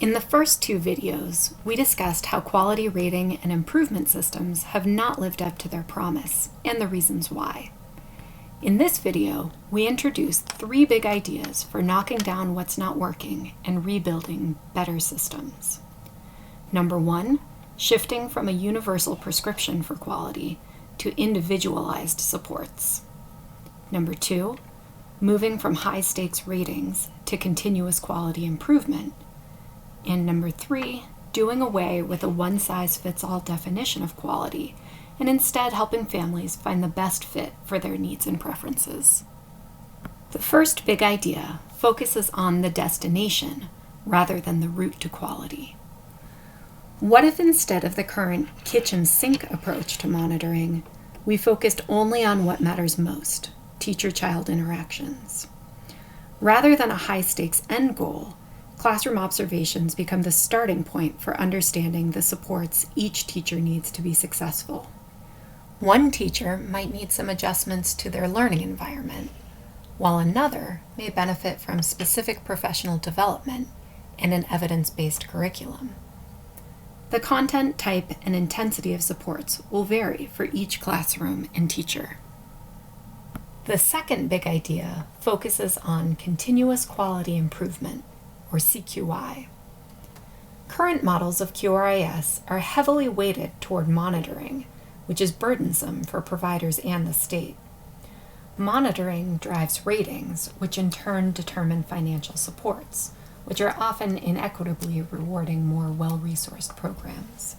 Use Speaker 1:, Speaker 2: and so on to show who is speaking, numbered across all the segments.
Speaker 1: In the first two videos, we discussed how quality rating and improvement systems have not lived up to their promise, and the reasons why. In this video, we introduce 3 big ideas for knocking down what's not working and rebuilding better systems. Number 1, shifting from a universal prescription for quality to individualized supports. Number 2, moving from high-stakes ratings to continuous quality improvement. And number 3, doing away with a one-size-fits-all definition of quality and instead helping families find the best fit for their needs and preferences. The first big idea focuses on the destination rather than the route to quality. What if instead of the current kitchen sink approach to monitoring, we focused only on what matters most, teacher-child interactions? Rather than a high-stakes end goal, classroom observations become the starting point for understanding the supports each teacher needs to be successful. One teacher might need some adjustments to their learning environment, while another may benefit from specific professional development and an evidence-based curriculum. The content, type, and intensity of supports will vary for each classroom and teacher. The second big idea focuses on continuous quality improvement, or CQI. Current models of QRIS are heavily weighted toward monitoring, which is burdensome for providers and the state. Monitoring drives ratings, which in turn determine financial supports, which are often inequitably rewarding more well-resourced programs.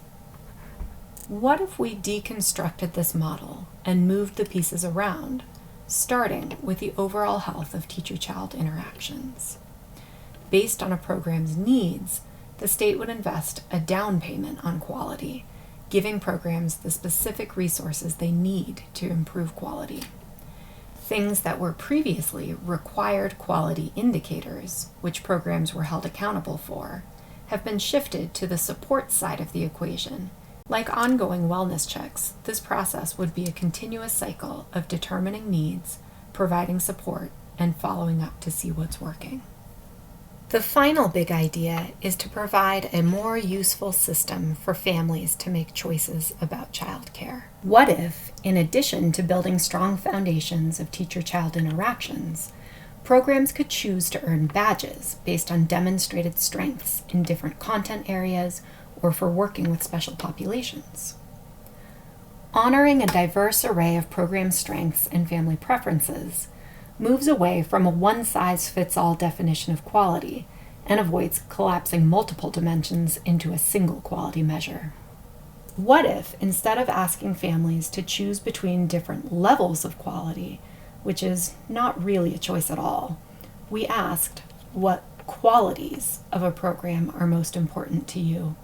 Speaker 1: What if we deconstructed this model and moved the pieces around, starting with the overall health of teacher-child interactions? Based on a program's needs, the state would invest a down payment on quality, giving programs the specific resources they need to improve quality. Things that were previously required quality indicators, which programs were held accountable for, have been shifted to the support side of the equation. Like ongoing wellness checks, this process would be a continuous cycle of determining needs, providing support, and following up to see what's working. The final big idea is to provide a more useful system for families to make choices about childcare. What if, in addition to building strong foundations of teacher-child interactions, programs could choose to earn badges based on demonstrated strengths in different content areas or for working with special populations? Honoring a diverse array of program strengths and family preferences moves away from a one-size-fits-all definition of quality and avoids collapsing multiple dimensions into a single quality measure. What if, instead of asking families to choose between different levels of quality, which is not really a choice at all, we asked what qualities of a program are most important to you?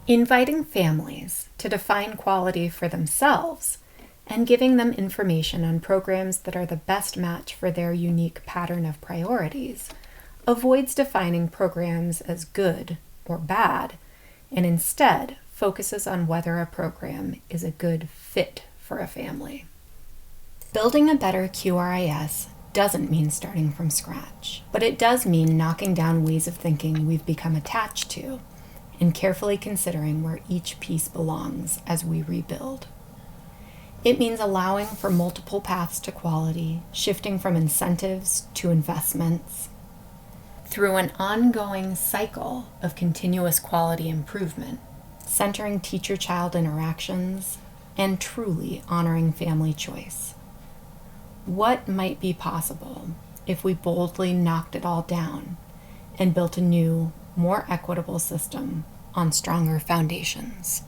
Speaker 1: Inviting families to define quality for themselves and giving them information on programs that are the best match for their unique pattern of priorities avoids defining programs as good or bad, and instead focuses on whether a program is a good fit for a family. Building a better QRIS doesn't mean starting from scratch, but it does mean knocking down ways of thinking we've become attached to and carefully considering where each piece belongs as we rebuild. It means allowing for multiple paths to quality, shifting from incentives to investments, through an ongoing cycle of continuous quality improvement, centering teacher-child interactions, and truly honoring family choice. What might be possible if we boldly knocked it all down and built a new, more equitable system on stronger foundations?